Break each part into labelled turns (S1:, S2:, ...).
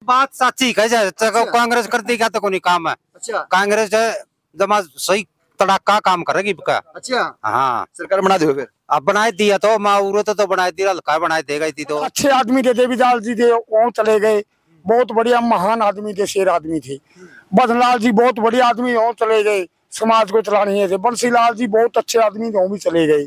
S1: बात सच्ची कह जाए कांग्रेस करती क्या तो कोई काम है।
S2: अच्छा
S1: कांग्रेस जमा सही तड़ाका काम करेगी का।
S2: अच्छा,
S1: हाँ
S2: सरकार बना दो फिर।
S1: अब बनाए दिया तो माँ तो बनाए दिया हल्का बनाए देगा ही तो।
S3: अच्छे आदमी थे, देवीलाल जी थे, वो चले गए। बहुत बढ़िया महान आदमी थे, शेर आदमी थे। बदनलाल जी बहुत बढ़िया आदमी, वो चले गए, समाज को चलाने थे। बंसीलाल जी बहुत अच्छे आदमी थे, वो भी चले गए।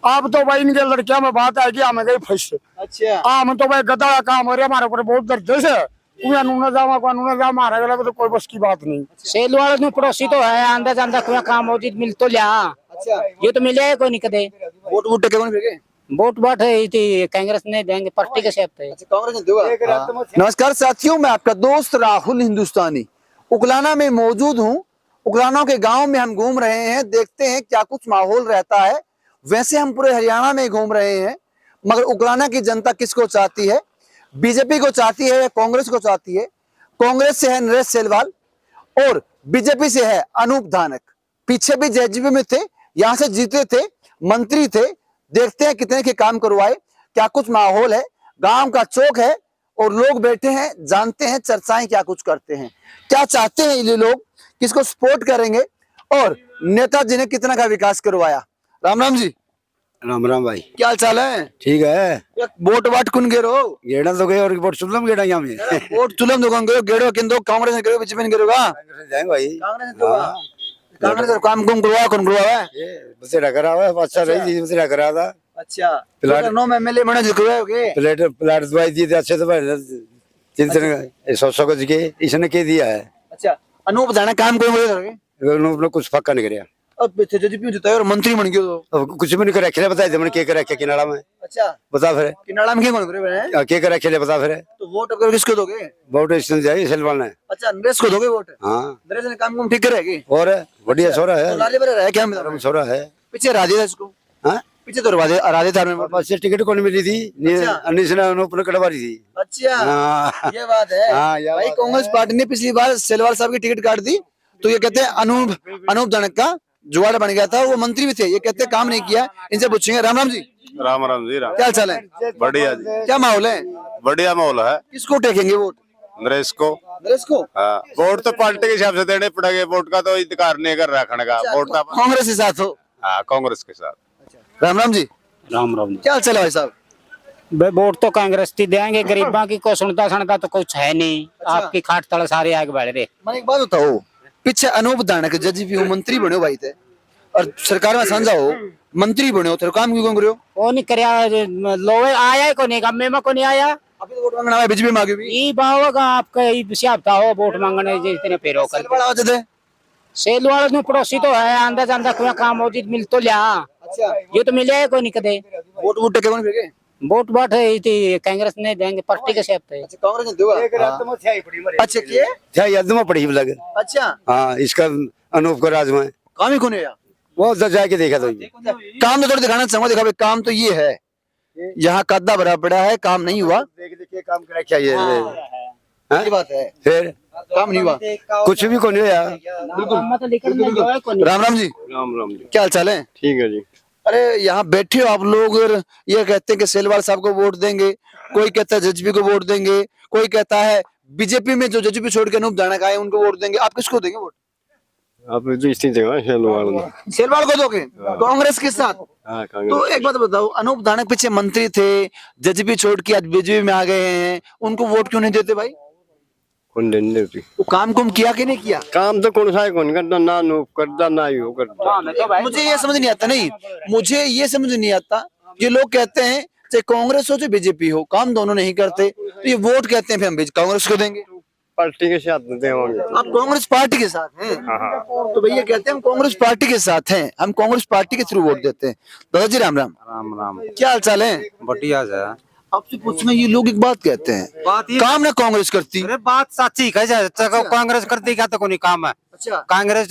S3: अब तो भाई इनके लड़कियां में बात है कि हमें गई फंस।
S2: अच्छा
S3: हम तो भाई गदा का काम हो रहा है, हमारे ऊपर बहुत दर्द है। तो कोई बस की बात नहीं।
S4: सेल वाले में पड़ोसी तो है, आंदा जांदा कोई काम होती मिल तो लिया।
S2: अच्छा,
S4: ये तो मिले कोई नहीं कदे।
S2: वोट वोट कौन फिर
S4: वोट बाट है थी कांग्रेस ने देंगे, पार्टी के सेब थे।
S2: कांग्रेस ने दूंगा। नमस्कार साथियों, मैं आपका दोस्त राहुल हिंदुस्तानी उकलाना में मौजूद हूँ। उकलाना के गांव में हम घूम रहे हैं, देखते हैं क्या कुछ माहौल रहता है। वैसे हम पूरे हरियाणा में घूम रहे हैं, मगर उकलाना की जनता किसको चाहती है? बीजेपी को चाहती है या कांग्रेस को चाहती है? कांग्रेस से है नरेश सेलवाल और बीजेपी से है अनूप धानक। पीछे भी जेजेपी में थे, यहां से जीते थे, मंत्री थे। देखते हैं कितने के काम करवाए, क्या कुछ माहौल है। गांव का चौक है और लोग बैठे हैं, जानते हैं चर्चाएं क्या कुछ करते हैं, क्या चाहते हैं ये लोग, किसको सपोर्ट करेंगे और नेताजी ने कितना का विकास करवाया। राम राम जी।
S1: राम राम भाई,
S2: क्या हाल चाल है?
S1: ठीक है।
S2: वोट वाट कुन गेरो?
S1: गेड़ा तो गए और वोट सुनलम गेड़ा यहाँ में।
S2: वोट चुलम दुकान गयो, गेड़ो किंदो कांग्रेस ने करो, बीजेपी ने करोगा?
S1: जाएंगे भाई।
S2: कांग्रेस ने करोगा? कांग्रेस ने काम कुम करवा, कौन करवाया?
S1: बसेरा करा हुआ है, अच्छा रही थी, बसेरा करा था।
S2: अच्छा,
S1: प्लाट-
S2: तो नो एमएलए बना जो करवाओगे?
S1: प्लेट दवाई दी थी, अच्छे से 100 गज के इसने के दिया है।
S2: अच्छा, अनूप जाना काम कोई करोगे?
S1: उन्होंने कुछ पक्का नहीं कराया।
S2: अब पीछे जेजेपी में जिताया और मंत्री बन गयो तो।
S1: अब कुछ भी नहीं करा, खेले बताए थे क्या करा, क्या किनारा में
S2: अच्छा,
S1: बता फिर
S2: किनाड़ा में क्या कौन करे?
S1: क्या करा, खेले बता फिर।
S2: तो वोट अगर किसको दोगे?
S1: वोट इसने जाए सेलवाल ने।
S2: अच्छा, नरेश को दोगे वोट?
S1: हाँ,
S2: नरेश ने काम कुम ठीक करेगी?
S1: और बढ़िया छोरा
S2: तो
S1: है,
S2: लाले बरे रहा क्या मिला?
S1: छोरा है।
S2: पीछे राधे था इसको।
S1: हाँ,
S2: पीछे तो राधे था में।
S1: बस से टिकट कौन मिली थी,
S2: अच्छा।
S1: अनिश ने उन्होंने कटवा दी थी।
S2: अच्छा,
S1: हाँ।
S2: ये बात है।
S1: हाँ, ये
S2: भाई
S1: बात
S2: कांग्रेस पार्टी ने पिछली बार सेलवाल साहब की टिकट काट दी, तो ये कहते हैं अनूप धनक का जुगाड़ बन गया था, वो मंत्री भी थे, ये कहते हैं काम नहीं किया। इनसे पूछेंगे। राम राम जी।
S5: राम राम जी। राम,
S2: क्या हाल चाल है?
S5: बढ़िया जी,
S2: क्या माहौल है?
S5: बढ़िया माहौल है।
S2: किसको टेकेंगे वोट?
S5: नरेश को।
S2: नरेश को?
S5: हाँ, वोट तो पार्टी के हिसाब से देने पड़ेंगे, वोट का तो अधिकार नहीं कर रखने का। वोट का
S2: कांग्रेस के साथ हो?
S5: हाँ, कांग्रेस के साथ।
S2: राम राम जी।
S4: राम राम।
S2: क्या हाल चाल है भाई साहब?
S4: भाई वोट तो कांग्रेस की देंगे, गरीबा की को सुनता सुनता तो कुछ है नहीं। आपकी खाट तल सारे आगे बढ़ रहे।
S2: मैंने एक बात बताओ, पीछे अनूप धानक जेजेपी हो, मंत्री बने हो भाई थे, और सरकार में साझा हो, मंत्री बने हो, तेरे काम क्यों करो?
S4: वो नहीं करया, लोवे आया है को नहीं, गम्मे में को नहीं आया।
S2: अभी तो वोट मांगना है, बीजेपी मांगे भी।
S4: ई बावगा आपका ई हिसाब था, वो वोट मांगने जितने पेरो कर।
S2: सेलवाल आवाज दे।
S4: सेल वाले में पड़ोसी तो है, आंदा जांदा कोई काम होती मिल तो लिया।
S2: अच्छा,
S4: ये तो मिले कोई नहीं कदे।
S2: वोट वोट कौन फिर?
S4: वोट बाट है थी कांग्रेस ने देंगे, पार्टी के सेब थे।
S2: अच्छा, कांग्रेस ने दूंगा। अच्छा, किए?
S1: क्या याद में पड़ी लगे।
S2: अच्छा,
S1: हाँ, इसका अनूप का राज में
S2: काम ही कौन है यार?
S1: वो उधर जाके देखा तो ये।
S2: काम तो थोड़ा दिखाना चाहूंगा, देखा भाई काम तो ये है, यहाँ कद्दा भरा पड़ा है, काम नहीं हुआ।
S1: देख देख के काम करा क्या ये।
S2: ये बात है,
S1: फिर
S2: काम नहीं हुआ।
S1: कुछ भी कौन यार।
S2: राम राम जी।
S5: राम राम जी।
S2: क्या हाल चाल है?
S5: ठीक है जी।
S2: अरे यहाँ बैठे हो आप लोग और ये कहते हैं कि सेलवाल साहब को वोट देंगे, कोई कहता है जेजेपी को वोट देंगे, कोई कहता है बीजेपी में जो जेजेपी छोड़ के अनूप धानक आए उनको वोट देंगे। आप किसको देंगे वोट?
S5: आप तो इसी जगह सेलवाल।
S2: सेलवाल को दोगे? कांग्रेस के साथ?
S5: हाँ,
S2: तो
S5: कांग्रेस।
S2: एक बात बताओ, अनूप धानक पीछे मंत्री थे, जेजेपी छोड़ के आज बीजेपी में आ गए हैं, उनको वोट क्यों नहीं देते भाई?
S5: कौन देने देती?
S2: वो काम कुम किया कि नहीं किया?
S5: काम तो कौन सा है, कौन करता, ना नूप करता ना यू करता।
S2: मुझे ये समझ नहीं आता, नहीं मुझे ये समझ नहीं आता, ये लोग कहते हैं चाहे कांग्रेस हो चाहे बीजेपी हो, काम दोनों नहीं करते, तो ये वोट कहते हैं फिर हम कांग्रेस को देंगे।
S5: पार्टी के साथ देंगे।
S2: आप कांग्रेस पार्टी के साथ हैं? तो भैया कहते हैं हम कांग्रेस पार्टी के साथ हैं, हम कांग्रेस पार्टी के थ्रू वोट देते हैं। दादाजी राम राम।
S1: राम राम,
S2: क्या हाल चाल है?
S1: बढ़िया से।
S2: आपसे पूछना, ये लोग एक बात कहते हैं,
S1: बात ये,
S2: काम ना कांग्रेस करती।
S1: अरे बात सच्ची कह जाए कांग्रेस करती क्या तो कोई काम है।
S2: अच्छा
S1: कांग्रेस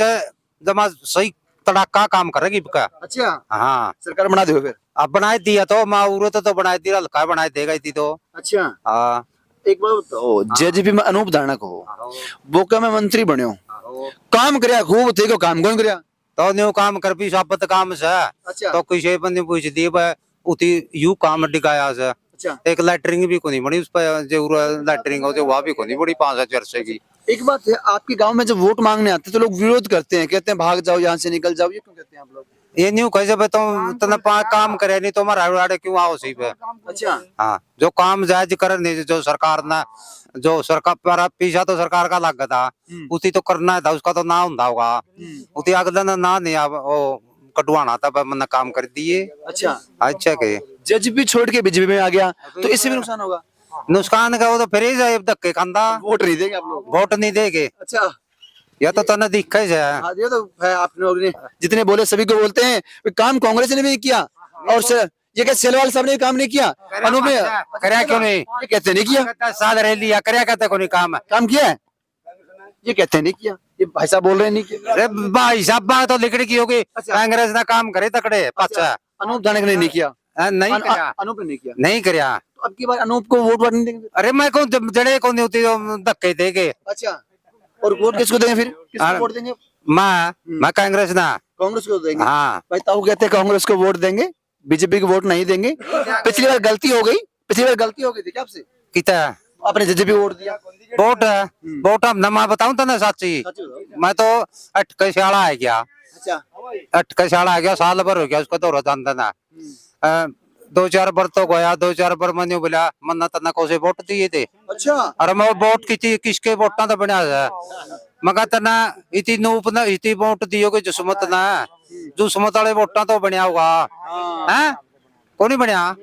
S1: जमा सही तड़ाका काम करेगी का।
S2: अच्छा,
S1: हाँ,
S2: सरकार बना दो फिर।
S1: अब बनाए दिया तो माँ तो बनाए दिया, हल्का बनाए देगा ही तो।
S2: अच्छा,
S1: हाँ,
S2: एक बार बताओ, जेजेपी में अनूप धानक हो, बोका में मंत्री बने हो, काम करया खूब थे, को काम कौन करया?
S1: तो न्यू काम कर भी साबत काम से।
S2: अच्छा
S1: तो किसी बंदे पूछ दी उती यू काम डिगाया से।
S2: अच्छा
S6: एक लैटरिंग भी को नहीं बनी उस पर जो लैटरिंग हो जो वह भी को नहीं बड़ी 5 वर्ष की।
S2: एक बात है, आपके गांव में जब वोट मांगने आते हैं तो लोग विरोध करते हैं, कहते हैं भाग जाओ यहाँ से, निकल जाओ, ये क्यों कहते हैं आप लोग?
S6: ये न्यू कैसे तुम तना काम करे नहीं तो हमारा आड़े क्यों आओ सही पे।
S2: अच्छा
S6: हाँ जो काम जायज कर नहीं जो सरकार ना जो सरकार पर पीछा तो सरकार का लग था उसी तो करना था उसका तो ना होता होगा उसी अगला ना नहीं अब वो कटवाना था मैंने काम कर दिए।
S2: अच्छा
S6: अच्छा के
S2: जज भी छोड़ के बीजेपी में आ गया तो इससे भी नुकसान होगा?
S6: नुकसान का वो तो फिर ही जाए धक्के खांदा
S2: वोट नहीं देंगे आप लोग?
S6: वोट नहीं देगे
S2: अच्छा
S6: या तो तना दिक्कत है।
S2: हाँ, ये तो है, आप लोग ने जितने बोले सभी को बोलते हैं काम कांग्रेस ने भी किया और ये क्या सेलवाल साहब ने भी काम नहीं किया? अनूप ने
S6: करया क्यों नहीं?
S2: ये कहते नहीं किया,
S6: साथ रह लिया करया कहते को नहीं
S2: काम किया है, ये कहते नहीं किया, ये भाई साहब बोल रहे हैं नहीं किया।
S6: अरे भाई साहब बात तो लिखड़ी की होगी कांग्रेस ने काम करे तकड़े पच्चा
S2: अनूप धानक ने नहीं किया,
S6: नहीं करया
S2: अनूप ने नहीं किया,
S6: नहीं करया
S2: तो अब की बार अनूप को वोट नहीं देंगे?
S6: अरे मैं कौन जड़े कौन नहीं होती धक्के देगे।
S2: अच्छा और वोट किसको देंगे फिर? किसको वोट देंगे?
S6: मैं कांग्रेस ना
S2: कांग्रेस को देंगे।
S6: हाँ
S2: भाई ताऊ कहते हैं कांग्रेस को वोट देंगे, बीजेपी को वोट नहीं देंगे। पिछली बार गलती हो गई, पिछली बार गलती हो गई थी क्या आपसे?
S6: कितना
S2: आपने जेजेपी वोट दिया।
S6: वोट वोट अब मैं बताऊं तो ना सच्ची मैं तो अटकशाला आ गया।
S2: अच्छा
S6: अटकशाला आ गया साल भर हो गया उसका दौरा जानता ना 2-4 बार तो गया 2-4 बार मैंने बोला मन्ना तना को से वोट दिए थे।
S2: अच्छा
S6: अरे मैं वोट किसके वोटा तो बना है मगर तना इतनी नूप ना इतनी वोट दियोगे जुस्मत ना जुस्मत वाले वोटा तो बनया होगा है को नहीं बनया।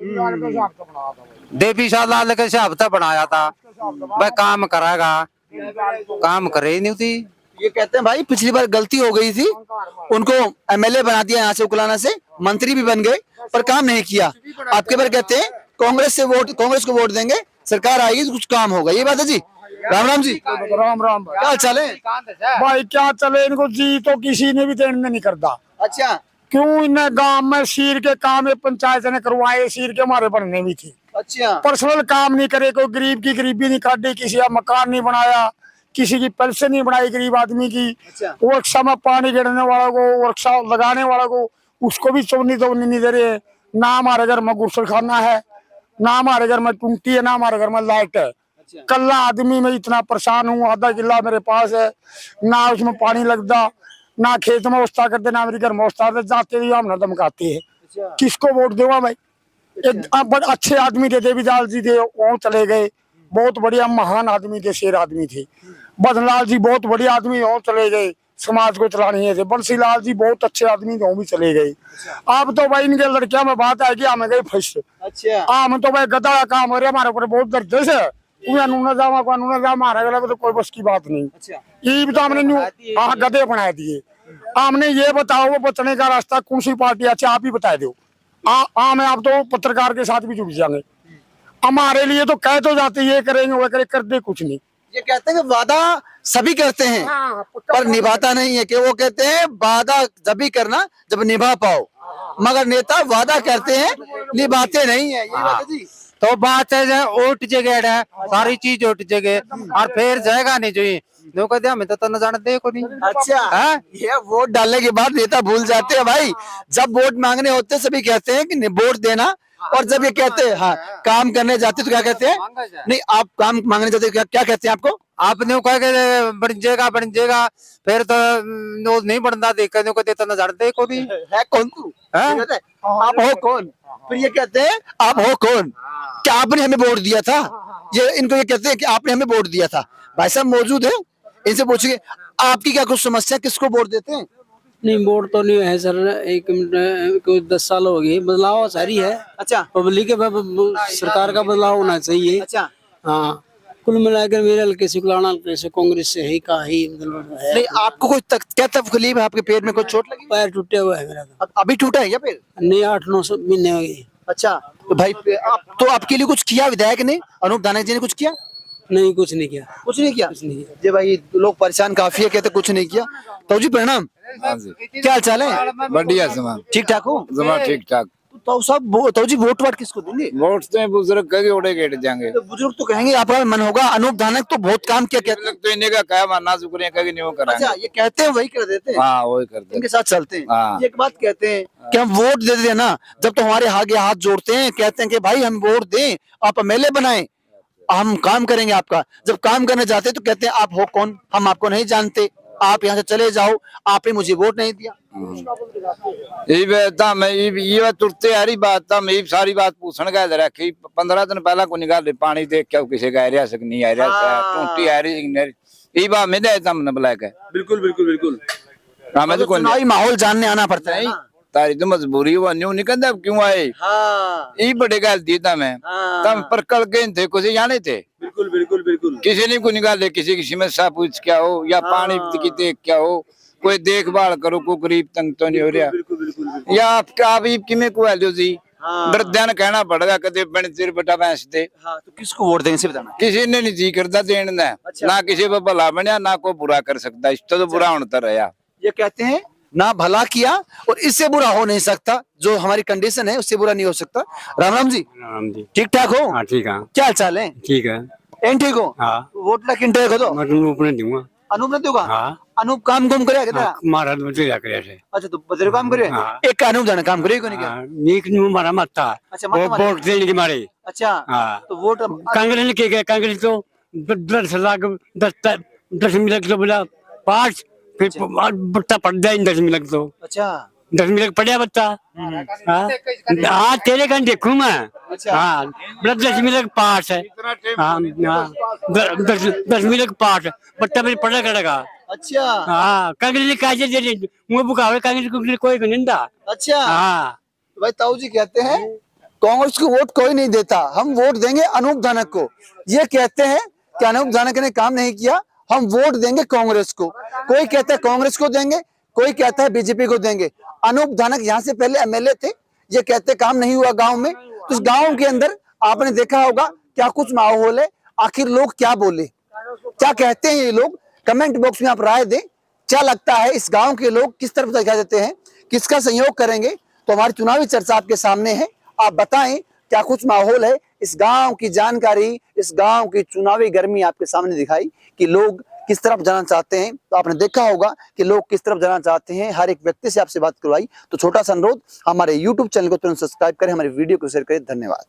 S6: देवी शाह लाल के हिसाब से बनाया था भाई काम कराएगा काम करे ही नहीं थी।
S2: ये कहते हैं भाई पिछली बार गलती हो गई थी, उनको एमएलए बना दिया यहाँ से उकलाना से, मंत्री भी बन गए पर काम नहीं किया। आपके बार कहते हैं कांग्रेस को वोट देंगे, सरकार आएगी तो कुछ काम होगा, ये बात है जी। राम राम जी,
S3: राम राम भाई।
S2: क्या चले
S3: भाई क्या चले, इनको जी तो किसी ने भी देने नहीं करता।
S2: अच्छा
S3: क्यों इन गांव में सीर के काम ये पंचायत ने करवाए, सीर के हमारे बनने भी थे।
S2: अच्छा
S3: पर्सनल काम नहीं करे, कोई गरीब की गरीबी नहीं काटी, किसी का मकान नहीं बनाया, किसी की पेंशन नहीं बनाई गरीब आदमी की।
S2: अच्छा
S3: वर्कशॉप में पानी गिरने वाला को, वर्कशॉप लगाने वाला को, उसको भी चौनी नहीं दे रहे। ना हमारे घर में गुसल खाना है, ना हमारे घर में टूटी है, ना हमारे घर में लाइट है। कल्ला आदमी में इतना परेशान हूँ, आधा किला मेरे पास है, ना उसमें पानी लगता, ना खेत में उस्ता करते, ना मेरे घर में उस्ता करते, जाते हुए हमने धमकाती है। किसको वोट देवा भाई? एक बड़े अच्छे आदमी थे, देवीलाल जी थे, वो चले गए, बहुत बढ़िया महान आदमी थे, शेर आदमी थे। बदनलाल जी बहुत बढ़िया आदमी, वो चले गए, समाज को चलाने थे। बंसीलाल जी बहुत अच्छे आदमी थे, वो भी चले गए। अब तो भाई इनके लड़कियां में बात है कि हमें गई फर्स्ट।
S2: अच्छा
S3: हम तो भाई गदा का काम हो रहा है, हमारे ऊपर बहुत दर्द है। हमारे तो कोई बस की बात नहीं। ये भी तो हमने गधे बना दिए। हमने ये बताओ वो बचने का रास्ता कौन सी पार्टी अच्छा, आप ही बता दो। मैं आप तो पत्रकार के साथ भी जुड़ जाएंगे। हमारे लिए तो कह तो जाते ये करेंगे वो करें, करते कुछ नहीं।
S2: ये कहते हैं कि वादा सभी करते हैं पर निभाता नहीं है, कि वो कहते हैं वादा जब भी करना जब निभा पाओ, मगर नेता वादा करते हैं निभाते नहीं है। ये बात है जी।
S6: तो बात है उठ जगह सारी चीज उठ जगह और फिर जाएगा नहीं जो जो कहते हमें तो न जानते को नहीं।
S2: अच्छा
S6: हाँ?
S2: ये वोट डालने के बाद नेता भूल जाते हैं भाई। जब वोट मांगने होते हैं सभी कहते हैं कि वोट देना, और जब ये कहते हैं हाँ काम करने जाते तो क्या कहते हैं? नहीं आप काम मांगने जाते क्या कहते हैं आपको?
S6: आपने कहा कि बन जाएगा फिर तो वो नहीं बनता देखा को देता न जानते को नहीं
S2: है कौन तू? कहते हैं, आप हो कौन? फिर ये कहते हैं आप हो कौन, क्या आपने हमें वोट दिया था? ये इनको ये कहते हैं कि आपने हमें वोट दिया था। भाई साहब मौजूद है, इनसे पूछिए आपकी क्या कुछ समस्या, किसको वोट देते हैं?
S7: नहीं वोट तो नहीं है सर, एक मिनट कोई 10 साल हो गए, बदलाव सारी है।
S2: अच्छा
S7: पब्लिक के सरकार का बदलाव होना चाहिए।
S2: अच्छा
S7: हाँ कुल मिलाकर मेरे हल्के से कुलाना हल्के से कांग्रेस से ही का ही मतलब है।
S2: नहीं आपको कोई क्या तकलीफ है? आपके पेट में कोई चोट लगी?
S7: पैर टूटे हुए है मेरा तो।
S2: अभी टूटा है क्या पेट?
S7: नहीं 8-9 महीने हो गए।
S2: अच्छा तो भाई आप तो आपके लिए कुछ किया विधायक ने, अनूप धानक जी ने कुछ किया?
S7: नहीं कुछ नहीं किया।
S2: कुछ नहीं किया?
S7: कुछ नहीं किया।
S2: जी भाई लोग परेशान काफी है, कहते कुछ नहीं किया। तो जी प्रणाम, क्या हाल चाल है?
S1: बढ़िया जमा
S2: ठीक ठाक हो?
S1: जमा ठीक ठाक।
S2: तो साहब तो जी वोट वाट किसको देंगे?
S8: वोट तो बुजुर्ग कहे उड़े गेट जाएंगे।
S2: तो बुजुर्ग तो कहेंगे, आपका मन होगा अनूप धानक तो बहुत काम किया कहते हैं।
S8: तो इन्हें का क्या मानना शुक्रिया कहीं नहीं वो कराएंगे।
S2: अच्छा, ये कहते हैं वही कर देते हैं,
S8: हाँ वही करते हैं।
S2: इनके साथ चलते हैं।
S8: हाँ।
S2: ये एक बात कहते हैं कि हम वोट दे दें ना, जब तो हमारे आगे हाथ जोड़ते हैं, कहते हैं कि भाई हम वोट दें, आप एमएलए बनाएं, हम काम करेंगे आपका। जब काम करने जाते हैं तो कहते हैं आप हो कौन, हम आपको नहीं जानते, आप यहाँ से चले जाओ, आपने मुझे वोट नहीं दिया।
S8: यही बात था, मैं ये बात तुरते आ रही बात था, मैं सारी बात पूछने का इधर रखी 15 दिन पहला को निकाल पानी देख क्या किसी का एरिया से नहीं आ रहा, टूटी आ रही यही बात मैं देता हमने बुला के।
S2: बिल्कुल बिल्कुल बिल्कुल।
S8: हमें तो कोई
S2: चुनावी माहौल जानने आना पड़ता है
S8: नहीं,
S2: ना।
S8: तारी तो मजबूरी हुआ न्यू निकलता अब क्यों आए।
S2: हाँ,
S8: यही बड़े गाल दी था मैं, तब पर कल गए थे कुछ जाने थे।
S2: बिल्कुल बिल्कुल बिल्कुल।
S8: किसी ने को निकाले, किसी की समस्या पूछ क्या हो या पानी की देख क्या हो, कोई देखभाल करो, कोई गरीब तंग तो नहीं हो रहा, या आपका आप किमें को लो जी दर्द कहना पड़ेगा कदे बन सिर बटा भैंस दे।
S2: हाँ, तो किसको वोट देंगे सिर्फ बताना।
S8: किसी ने नहीं जी करता देने ना किसी पर भला बनया ना कोई बुरा कर सकता, इस तो बुरा होता रहा।
S2: ये कहते हैं ना भला किया और इससे बुरा हो नहीं सकता, जो हमारी कंडीशन है उससे बुरा नहीं हो सकता। राम राम जी, ठीक ठाक हो?
S4: हाँ ठीक है,
S2: क्या हाल चाल है?
S4: ठीक है।
S2: एन ठीक हो?
S4: हाँ।
S2: वोट ला किन को दो?
S4: मैं तुमको अपने दूंगा।
S2: अनूप ने दूंगा?
S4: हाँ।
S2: अनूप काम कुम करे कितना?
S4: मारा बच्चे जाकर ऐसे।
S2: अच्छा, तो बदरे काम करे?
S4: हाँ।
S2: एक अनूप जाने काम करे को नहीं क्या?
S4: नीक नु मारा मत था।
S2: अच्छा,
S4: वो
S2: मत मारे।
S4: वोट देने के मारे।
S2: अच्छा,
S4: हाँ।
S2: तो वोट
S4: कांग्रेस ने क्या, कांग्रेस तो 10 लाख 10 मिनट तो बोला 5, फिर बट्टा पड़ जाए 10 मिनट तो।
S2: अच्छा
S4: 10 मिनट पड़ा बच्चा। हाँ तेरे का देखू मैं। हाँ 10 मिनट पास है। हाँ 10 मिनट पास बट्टा फिर पड़ा करेगा।
S2: अच्छा
S4: हाँ कांग्रेस ने कहा दे मुँह बुखावे कांग्रेस कोई निंदा।
S2: अच्छा।
S4: हाँ
S2: तो भाई ताऊ जी कहते हैं कांग्रेस को वोट कोई नहीं देता, हम वोट देंगे अनूप धानक को। ये कहते हैं कि अनूप धानक ने काम नहीं किया, हम वोट देंगे कांग्रेस को। कोई कहता है कांग्रेस को देंगे, कोई कहता है बीजेपी को देंगे। अनूप धानक यहाँ से पहले एमएलए थे, ये कहते काम नहीं हुआ गांव में। तो इस गांव के अंदर आपने देखा होगा क्या कुछ माहौल है, आखिर लोग क्या बोले, क्या कहते हैं ये लोग, कमेंट बॉक्स में आप राय दें। क्या लगता है इस गांव के लोग किस तरफ दिखा देते हैं, किसका सहयोग करेंगे? तो हमारी चुनावी चर्चा आपके सामने है, आप बताएं क्या कुछ माहौल है। इस गांव की जानकारी, इस गांव की चुनावी गर्मी आपके सामने दिखाई कि लोग किस तरफ जाना चाहते हैं। तो आपने देखा होगा कि लोग किस तरफ जाना चाहते हैं, हर एक व्यक्ति से आपसे बात करवाई। तो छोटा सा अनुरोध, हमारे YouTube चैनल को तुरंत सब्सक्राइब करें, हमारे वीडियो को शेयर करें। धन्यवाद।